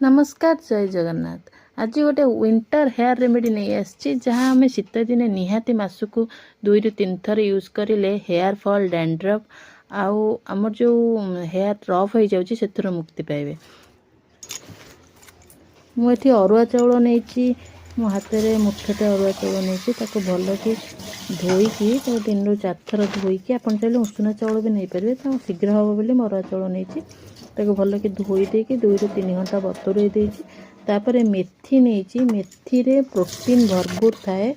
नमस्कार जय जगन्नाथ। आज गोटे विंटर हेयर रेमेडी नहीं आसी जहाँ आम शीत दिने निहाती मासक 2 ରୁ 3 थर यूज करें हेयर फॉल डैंड्रफ आमर जो हेयर रफ हो जाऊँगी से मुक्ति पाइबे। मुझे अरुआ चाउल नहीं मो हाथ में मुठे अरुआ चाउल नहीं भल कि धोईकी 3 ରୁ 4 थर धोईकी आप चाहिए उषुना चाउल भी नहीं पारे तो शीघ्र हम बोली अरुआ चाउल नहीं भल कि धोई देकी 2 ରୁ 3 घंटा बतुरे तापर मेथी नहीं मेथी रे प्रोटीन भरपूर थाए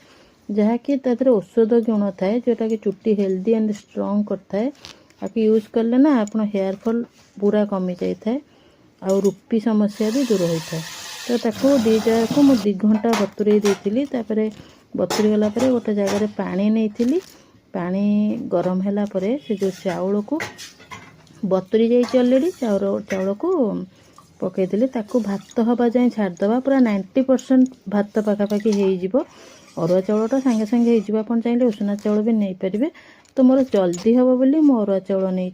जहाँकि तादर औषध गुण थाए जोटा कि चुट्टी हेल्दी एंड स्ट्रॉन्ग करता है। आपको यूज कले ना आप हेयर फॉल पूरा कमी जाए आ रूपी समस्या भी दूर होता है। तो ताको दी जाक मुझे 2 घंटा बतुरे देती बतुरी गला गोटे जगार पानी नहीं पानी गरम है से जो चाउल को बतुरी जाइए अलरेडी चाउल को पकईदेली भात हवा जाए छाड़दे पूरा 90% भात पखापाखि हो अरुआ चाउलटा सांगे सांगे आप चाहिए उषुना चाउल भी नहीं पारे। तो मोर जल्दी हम बोली मो अरुआ चाउल नहीं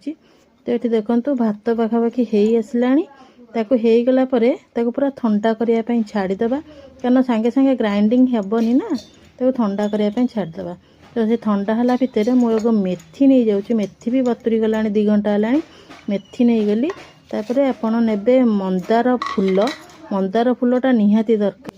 तो ये देखो भात पखापाखि हो आसला होगला पूरा ठंडा करने छाड़ीदे कारण सांगे सांगे ग्राइंडिंग हेबनी ना ठंडा करने छाड़दे। तो से ठंडा है भितर मोर मेथी नहीं जाऊँगी मेथी भी बतुरी गला 2 घंटा है मेथी नहीं गली तापर आपण नेबे मंदार फूलटा निहाती दरकार।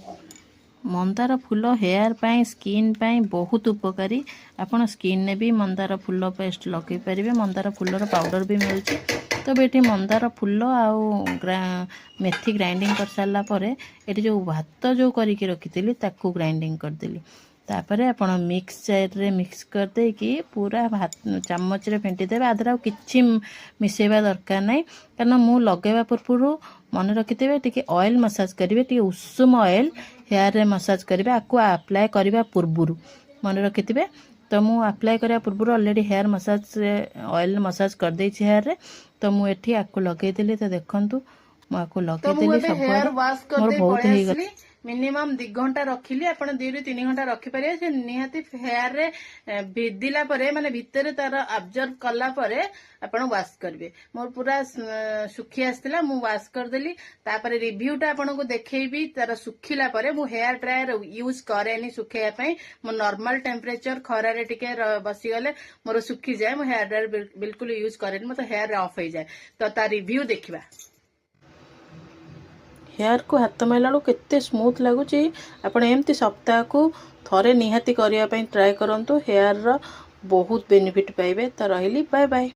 मंदार फूल हेयर पाई स्किन पाई बहुत उपकारी। आपण स्किन ने भी मंदार फूल पेस्ट लगे पारे मंदार फूलर पाउडर भी मिलूँ। तो बेटी मंदार फूल मेथी ग्राइंडिंग कर सारा पर ये जो भात जो करके रखी ताकू ग्राइंडिंग करदेली तापर आपण मिक्स कर दे कि पूरा भात चामच रे फेंटी देबे आदरा किछि मिसेबा दरकार नहीं कारण मु लगेबा पूर्व मन रखिथे टिके ऑयल मसाज करेंगे टिके उषुम ऑयल हेयर रे मसाज करेंगे आपको अप्लाई करने पूर्व मन रखिथे। तो मु अप्लाई करने पूर्व already hair massage oil massage कर दे हेयर रे तो मुझे आपको लगेदेली तो देखंतु मुझे लगेदेली सब मोर बहुत हो गला मिनिमम 2 घंटा रखिली आप 2 ରୁ 3 घंटा रखिपारे से निहाती हेयर रे भिदिला परे माने भितर तार अब्जर्व कला परे आपण वाश करबे। मोर पूरा सुखी आसला मु वाश करदेली तापर रिव्यूटा आपण को देखैबी तार सुखिला परे मु हेयर ड्रायर यूज करेनी सुखेया पई मो नॉर्मल टेम्परेचर खरा रे टिके बसी गले मोर सुखी जाए मो हेयर ड्रायर बिल्कुल यूज करेनी मो तो हेयर ऑफ हो जाए। तो ता रिव्यू देखिबा हेयर को हाथ मारला केते स्मूथ लगुच आप एमती सप्ताह को थरे निहाती करने ट्राए करंतु हेयर रो बहुत बेनिफिट पाइबे। तो रही बाय बाय।